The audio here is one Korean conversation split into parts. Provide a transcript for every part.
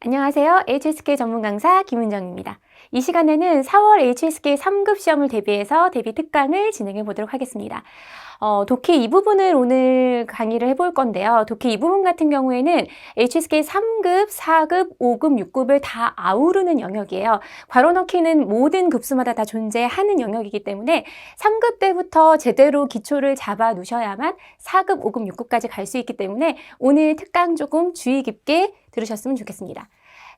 안녕하세요. HSK 전문 강사 김은정입니다. 이 시간에는 4월 HSK 3급 시험을 대비해서 대비 특강을 진행해 보도록 하겠습니다. 독해 이 부분을 오늘 강의를 해볼 건데요. 독해 이 부분 같은 경우에는 HSK 3급, 4급, 5급, 6급을 다 아우르는 영역이에요. 괄호 넣기는 모든 급수마다 다 존재하는 영역이기 때문에 3급 때부터 제대로 기초를 잡아 놓으셔야만 4급, 5급, 6급까지 갈 수 있기 때문에 오늘 특강 조금 주의 깊게 들으셨으면 좋겠습니다.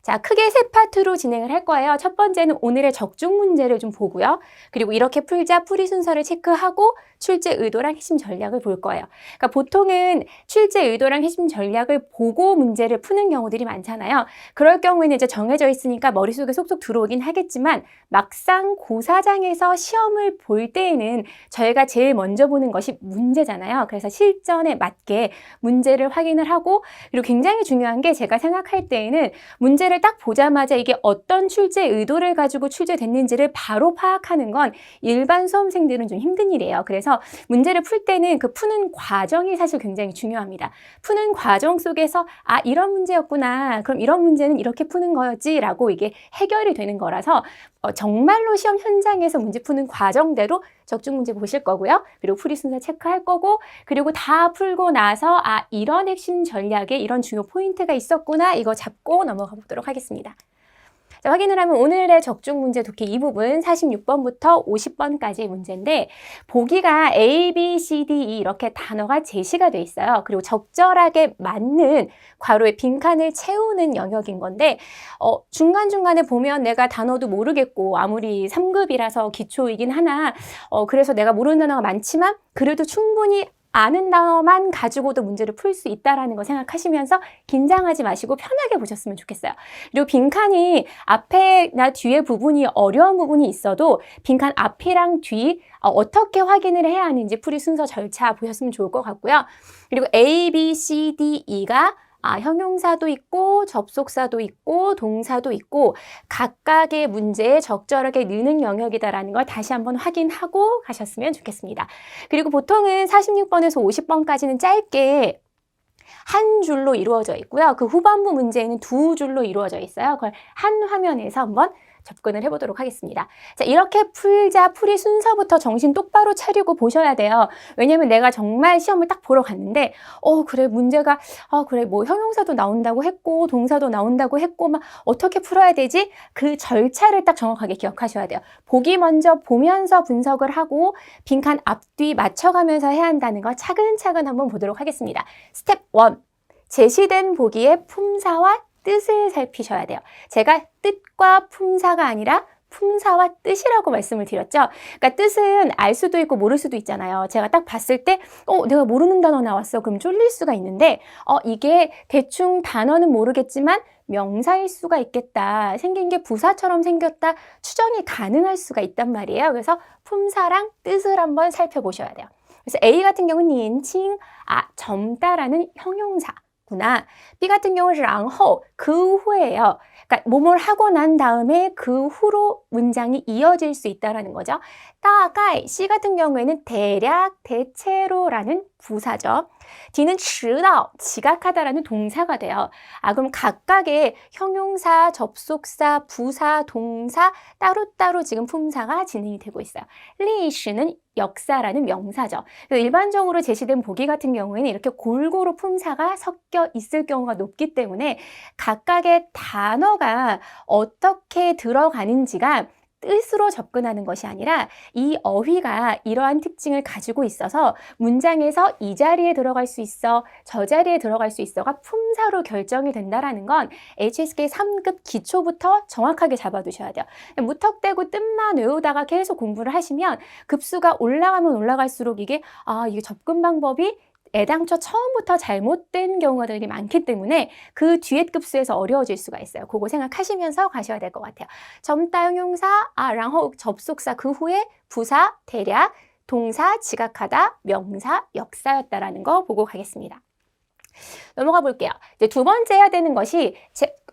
자, 크게 세 파트로 진행을 할 거예요. 첫 번째는 오늘의 적중 문제를 좀 보고요. 그리고 이렇게 풀자 풀이 순서를 체크하고 출제 의도랑 핵심 전략을 볼 거예요. 그러니까 보통은 출제 의도랑 핵심 전략을 보고 문제를 푸는 경우들이 많잖아요. 그럴 경우에는 이제 정해져 있으니까 머릿속에 쏙쏙 들어오긴 하겠지만 막상 고사장에서 시험을 볼 때에는 저희가 제일 먼저 보는 것이 문제잖아요. 그래서 실전에 맞게 문제를 확인을 하고, 그리고 굉장히 중요한 게 제가 생각할 때에는 문제를 딱 보자마자 이게 어떤 출제 의도를 가지고 출제됐는지를 바로 파악하는 건 일반 수험생들은 좀 힘든 일이에요. 그래서 문제를 풀 때는 그 푸는 과정이 사실 굉장히 중요합니다. 푸는 과정 속에서 이런 문제였구나. 그럼 이런 문제는 이렇게 푸는 거였지 라고 이게 해결이 되는 거라서 정말로 시험 현장에서 문제 푸는 과정대로 적중 문제 보실 거고요. 그리고 풀이 순서 체크할 거고, 그리고 다 풀고 나서 이런 핵심 전략에 이런 중요 포인트가 있었구나, 이거 잡고 넘어가 보도록 하겠습니다. 자, 확인을 하면 오늘의 적중 문제 독해 이 부분 46번부터 50번까지의 문제인데, 보기가 A, B, C, D, E 이렇게 단어가 제시가 돼 있어요. 그리고 적절하게 맞는 괄호에 빈칸을 채우는 영역인 건데, 중간중간에 보면 내가 단어도 모르겠고, 아무리 3급이라서 기초이긴 하나, 그래서 내가 모르는 단어가 많지만 그래도 충분히 아는 단어만 가지고도 문제를 풀 수 있다는 거 생각하시면서 긴장하지 마시고 편하게 보셨으면 좋겠어요. 그리고 빈칸이 앞에나 뒤에 부분이 어려운 부분이 있어도 빈칸 앞이랑 뒤 어떻게 확인을 해야 하는지 풀이 순서 절차 보셨으면 좋을 것 같고요. 그리고 A, B, C, D, E가 형용사도 있고 접속사도 있고 동사도 있고 각각의 문제에 적절하게 넣는 영역이다라는 걸 다시 한번 확인하고 가셨으면 좋겠습니다. 그리고 보통은 46번에서 50번까지는 짧게 한 줄로 이루어져 있고요. 그 후반부 문제는 두 줄로 이루어져 있어요. 그걸 한 화면에서 한번 접근을 해보도록 하겠습니다. 자, 이렇게 풀자 풀이 순서부터 정신 똑바로 차리고 보셔야 돼요. 왜냐면 내가 정말 시험을 딱 보러 갔는데 그래 문제가 그래 뭐 형용사도 나온다고 했고 동사도 나온다고 했고 막 어떻게 풀어야 되지? 그 절차를 딱 정확하게 기억하셔야 돼요. 보기 먼저 보면서 분석을 하고 빈칸 앞뒤 맞춰가면서 해야 한다는 거 차근차근 한번 보도록 하겠습니다. 스텝 1. 제시된 보기의 품사와 뜻을 살피셔야 돼요. 제가 뜻과 품사가 아니라 품사와 뜻이라고 말씀을 드렸죠. 그러니까 뜻은 알 수도 있고 모를 수도 있잖아요. 제가 딱 봤을 때 내가 모르는 단어 나왔어. 그럼 쫄릴 수가 있는데 이게 대충 단어는 모르겠지만 명사일 수가 있겠다. 생긴 게 부사처럼 생겼다. 추정이 가능할 수가 있단 말이에요. 그래서 품사랑 뜻을 한번 살펴보셔야 돼요. 그래서 A 같은 경우는 年轻, 젊다라는 형용사. B 같은 경우는 然后, 그 후에요. 그러니까 뭐뭘 하고 난 다음에 그 후로 문장이 이어질 수 있다는 거죠. 大概, C 같은 경우에는 대략, 대체로라는 부사죠. D는 知道, 지각하다라는 동사가 돼요. 그럼 각각의 형용사, 접속사, 부사, 동사 따로따로 지금 품사가 진행이 되고 있어요. 历史는 역사라는 명사죠. 일반적으로 제시된 보기 같은 경우에는 이렇게 골고루 품사가 섞여 있을 경우가 높기 때문에 각각의 단어가 어떻게 들어가는지가 뜻으로 접근하는 것이 아니라 이 어휘가 이러한 특징을 가지고 있어서 문장에서 이 자리에 들어갈 수 있어, 저 자리에 들어갈 수 있어가 품사로 결정이 된다는 건 HSK 3급 기초부터 정확하게 잡아두셔야 돼요. 무턱대고 뜻만 외우다가 계속 공부를 하시면 급수가 올라가면 올라갈수록 이게 접근 방법이 애당초 처음부터 잘못된 경우들이 많기 때문에 그 뒤에 급수에서 어려워질 수가 있어요. 그거 생각하시면서 가셔야 될 것 같아요. 젊다 형용사, 然后 접속사 그 후에 부사, 대략, 동사, 지각하다, 명사, 역사였다라는 거 보고 가겠습니다. 넘어가 볼게요. 이제 두 번째 해야 되는 것이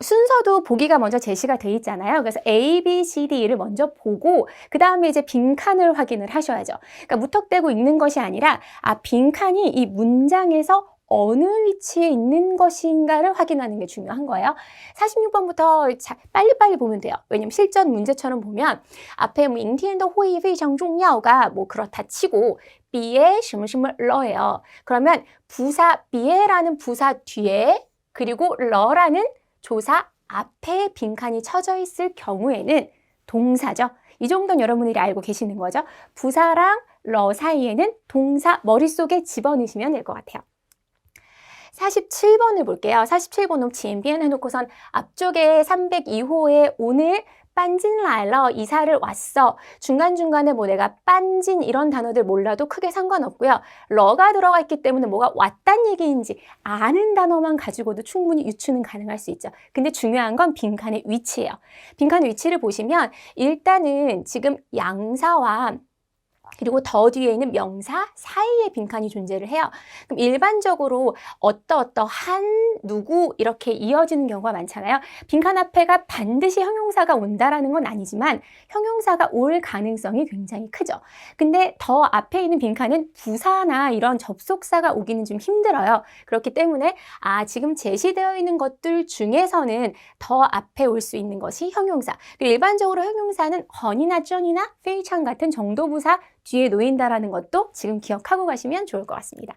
순서도 보기가 먼저 제시가 돼 있잖아요. 그래서 A, B, C, D를 먼저 보고 그 다음에 이제 빈칸을 확인을 하셔야죠. 그러니까 무턱대고 읽는 것이 아니라 빈칸이 이 문장에서 어느 위치에 있는 것인가를 확인하는 게 중요한 거예요. 46번부터 빨리빨리 보면 돼요. 왜냐면 실전 문제처럼 보면 앞에 뭐 임티엔더 호의 非常重要가 뭐 그렇다 치고 비에 什么什么러예요. 그러면 부사 비에라는 부사 뒤에 그리고 러라는 조사 앞에 빈칸이 쳐져 있을 경우에는 동사죠. 이 정도는 여러분들이 알고 계시는 거죠. 부사랑 러 사이에는 동사 머릿속에 집어넣으시면 될 것 같아요. 47번을 볼게요. 47번은 지엠비엔 해놓고선 앞쪽에 302호에 오늘 빤진 라일러 이사를 왔어. 중간중간에 뭐 내가 빤진 이런 단어들 몰라도 크게 상관없고요. 러가 들어가 있기 때문에 뭐가 왔단 얘기인지 아는 단어만 가지고도 충분히 유추는 가능할 수 있죠. 근데 중요한 건 빈칸의 위치예요. 빈칸의 위치를 보시면 일단은 지금 양사와 그리고 더 뒤에 있는 명사 사이에 빈칸이 존재를 해요. 그럼 일반적으로 어떠한 누구 이렇게 이어지는 경우가 많잖아요. 빈칸 앞에가 반드시 형용사가 온다라는 건 아니지만 형용사가 올 가능성이 굉장히 크죠. 근데 더 앞에 있는 빈칸은 부사나 이런 접속사가 오기는 좀 힘들어요. 그렇기 때문에 지금 제시되어 있는 것들 중에서는 더 앞에 올 수 있는 것이 형용사. 그리고 일반적으로 형용사는 헌이나 쩐이나 페이창 같은 정도부사 뒤에 놓인다라는 것도 지금 기억하고 가시면 좋을 것 같습니다.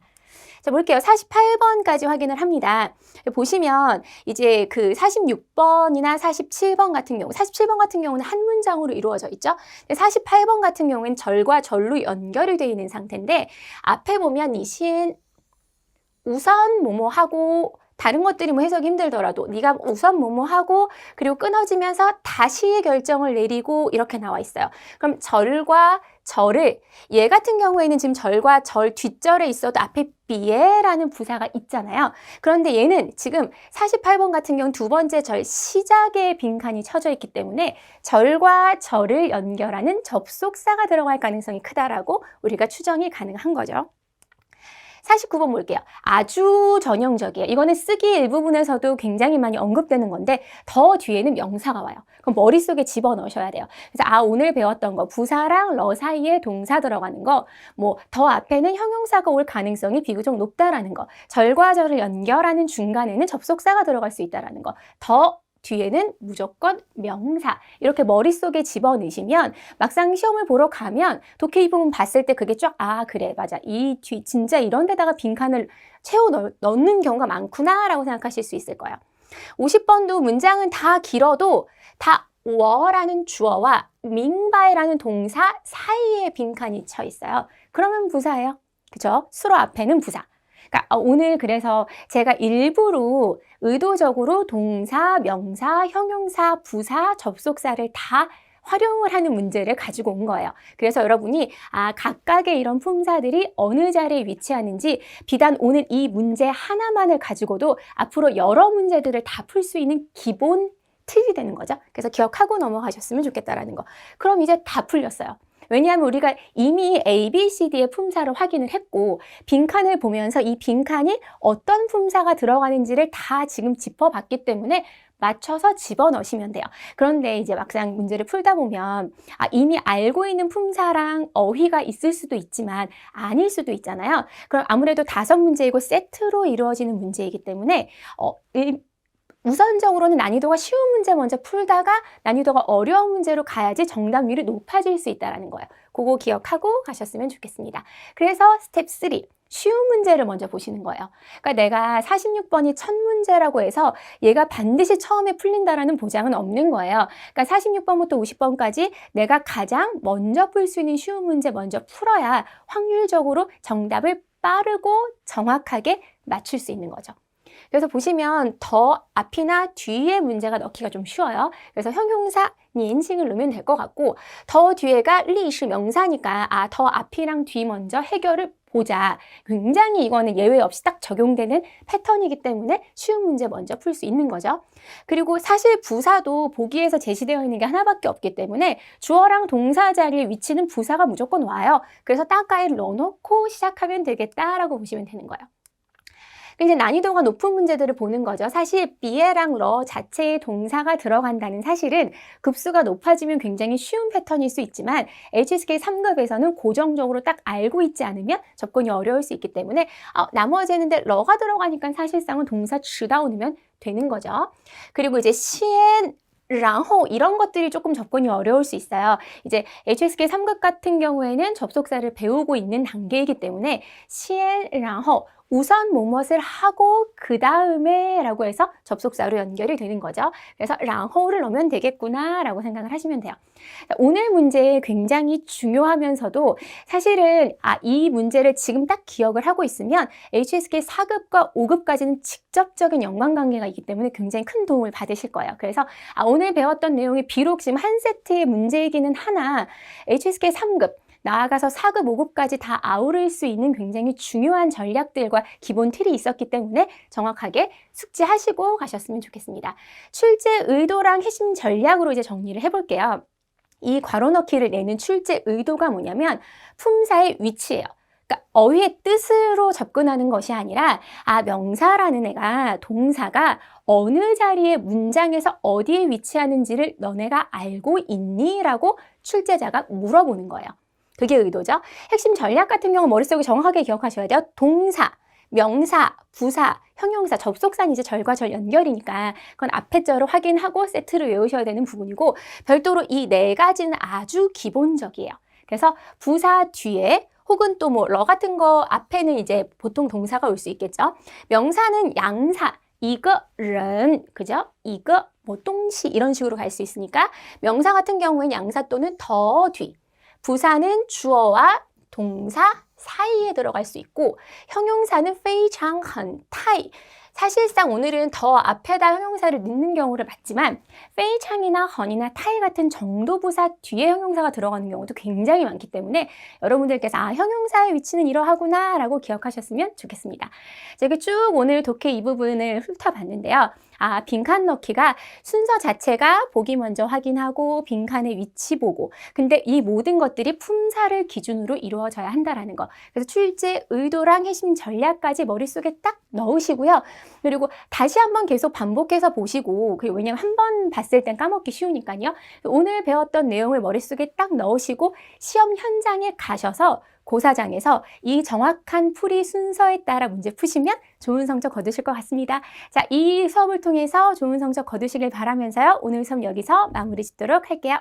자, 볼게요. 48번까지 확인을 합니다. 보시면 이제 그 46번이나 47번 같은 경우, 47번 같은 경우는 한 문장으로 이루어져 있죠. 48번 같은 경우는 절과 절로 연결이 되어 있는 상태인데 앞에 보면 이 시엔 우선 뭐뭐 하고 다른 것들이 뭐 해석이 힘들더라도 네가 우선 뭐뭐 하고 그리고 끊어지면서 다시 결정을 내리고 이렇게 나와 있어요. 그럼 절과 절을 얘 같은 경우에는 지금 절과 절 뒷절에 있어도 앞에 비에라는 부사가 있잖아요. 그런데 얘는 지금 48번 같은 경우 두 번째 절 시작에 빈칸이 쳐져 있기 때문에 절과 절을 연결하는 접속사가 들어갈 가능성이 크다라고 우리가 추정이 가능한 거죠. 49번 볼게요. 아주 전형적이에요. 이거는 쓰기 일부분에서도 굉장히 많이 언급되는 건데 더 뒤에는 명사가 와요. 그럼 머릿속에 집어넣으셔야 돼요. 그래서 오늘 배웠던 거 부사랑 러 사이에 동사 들어가는 거 뭐 더 앞에는 형용사가 올 가능성이 비교적 높다라는 거 절과 절을 연결하는 중간에는 접속사가 들어갈 수 있다라는 거 더 뒤에는 무조건 명사 이렇게 머릿속에 집어넣으시면 막상 시험을 보러 가면 독해 이 부분 봤을 때 그게 쫙 그래 맞아 이 뒤 진짜 이런 데다가 빈칸을 채워 넣는 경우가 많구나 라고 생각하실 수 있을 거예요. 50번도 문장은 다 길어도 다 워라는 주어와 밍바이라는 동사 사이에 빈칸이 쳐 있어요. 그러면 부사예요. 그죠? 수로 앞에는 부사. 그러니까 오늘 그래서 제가 일부러 의도적으로 동사, 명사, 형용사, 부사, 접속사를 다 활용을 하는 문제를 가지고 온 거예요. 그래서 여러분이 각각의 이런 품사들이 어느 자리에 위치하는지 비단 오늘 이 문제 하나만을 가지고도 앞으로 여러 문제들을 다 풀 수 있는 기본 틀이 되는 거죠. 그래서 기억하고 넘어가셨으면 좋겠다라는 거. 그럼 이제 다 풀렸어요. 왜냐하면 우리가 이미 A, B, C, D의 품사를 확인을 했고 빈칸을 보면서 이 빈칸이 어떤 품사가 들어가는지를 다 지금 짚어봤기 때문에 맞춰서 집어넣으시면 돼요. 그런데 이제 막상 문제를 풀다 보면 이미 알고 있는 품사랑 어휘가 있을 수도 있지만 아닐 수도 있잖아요. 그럼 아무래도 5문제이고 세트로 이루어지는 문제이기 때문에 우선적으로는 난이도가 쉬운 문제 먼저 풀다가 난이도가 어려운 문제로 가야지 정답률이 높아질 수 있다는 거예요. 그거 기억하고 가셨으면 좋겠습니다. 그래서 스텝 3, 쉬운 문제를 먼저 보시는 거예요. 그러니까 내가 46번이 첫 문제라고 해서 얘가 반드시 처음에 풀린다라는 보장은 없는 거예요. 그러니까 46번부터 50번까지 내가 가장 먼저 풀 수 있는 쉬운 문제 먼저 풀어야 확률적으로 정답을 빠르고 정확하게 맞출 수 있는 거죠. 그래서 보시면 더 앞이나 뒤에 문제가 넣기가 좀 쉬워요. 그래서 형용사 니엔칭을 넣으면 될 것 같고 더 뒤에가 리시 명사니까 더 앞이랑 뒤 먼저 해결을 보자. 굉장히 이거는 예외 없이 딱 적용되는 패턴이기 때문에 쉬운 문제 먼저 풀 수 있는 거죠. 그리고 사실 부사도 보기에서 제시되어 있는 게 하나밖에 없기 때문에 주어랑 동사 자리에 위치는 부사가 무조건 와요. 그래서 따까이 넣어놓고 시작하면 되겠다라고 보시면 되는 거예요. 굉장히 난이도가 높은 문제들을 보는 거죠. 사실 비에랑 러 자체의 동사가 들어간다는 사실은 급수가 높아지면 굉장히 쉬운 패턴일 수 있지만 HSK 3급에서는 고정적으로 딱 알고 있지 않으면 접근이 어려울 수 있기 때문에 나머지는 러가 들어가니까 사실상은 동사 주다 오면 되는 거죠. 그리고 이제 시엔 然后 이런 것들이 조금 접근이 어려울 수 있어요. 이제 HSK 3급 같은 경우에는 접속사를 배우고 있는 단계이기 때문에 先然后 우선 무엇을 하고 그 다음에 라고 해서 접속사로 연결이 되는 거죠. 그래서 然后를 넣으면 되겠구나 라고 생각을 하시면 돼요. 오늘 문제 굉장히 중요하면서도 사실은 이 문제를 지금 딱 기억을 하고 있으면 HSK 4급과 5급까지는 직접적인 연관관계가 있기 때문에 굉장히 큰 도움을 받으실 거예요. 그래서 오늘 배웠던 내용이 비록 지금 한 세트의 문제이기는 하나 HSK 3급 나아가서 4급, 5급까지 다 아우를 수 있는 굉장히 중요한 전략들과 기본 틀이 있었기 때문에 정확하게 숙지하시고 가셨으면 좋겠습니다. 출제 의도랑 핵심 전략으로 이제 정리를 해볼게요. 이 괄호 넣기를 내는 출제 의도가 뭐냐면 품사의 위치예요. 그러니까 어휘의 뜻으로 접근하는 것이 아니라 명사라는 애가 동사가 어느 자리에 문장에서 어디에 위치하는지를 너네가 알고 있니? 라고 출제자가 물어보는 거예요. 그게 의도죠. 핵심 전략 같은 경우 머릿속에 정확하게 기억하셔야 돼요. 동사, 명사, 부사, 형용사, 접속사는 이제 절과 절 연결이니까 그건 앞에 절을 확인하고 세트를 외우셔야 되는 부분이고 별도로 이 네 가지는 아주 기본적이에요. 그래서 부사 뒤에 혹은 또 러 같은 거 앞에는 이제 보통 동사가 올 수 있겠죠. 명사는 양사, 이거, 른, 그죠? 이거, 동시 이런 식으로 갈 수 있으니까 명사 같은 경우에는 양사 또는 더 뒤. 부사는 주어와 동사 사이에 들어갈 수 있고 형용사는 非常很太 사실상 오늘은 더 앞에다 형용사를 넣는 경우를 봤지만 非常이나 很이나 太 같은 정도부사 뒤에 형용사가 들어가는 경우도 굉장히 많기 때문에 여러분들께서 형용사의 위치는 이러하구나 라고 기억하셨으면 좋겠습니다. 제가 쭉 오늘 독해 이 부분을 훑어봤는데요. 빈칸 넣기가 순서 자체가 보기 먼저 확인하고 빈칸의 위치 보고 근데 이 모든 것들이 품사를 기준으로 이루어져야 한다라는 거. 그래서 출제 의도랑 핵심 전략까지 머릿속에 딱 넣으시고요. 그리고 다시 한번 계속 반복해서 보시고 그리고 왜냐면 한 번 봤을 땐 까먹기 쉬우니까요. 오늘 배웠던 내용을 머릿속에 딱 넣으시고 시험 현장에 가셔서 고사장에서 이 정확한 풀이 순서에 따라 문제 푸시면 좋은 성적 거두실 것 같습니다. 자, 이 수업을 통해서 좋은 성적 거두시길 바라면서요. 오늘 수업 여기서 마무리 짓도록 할게요.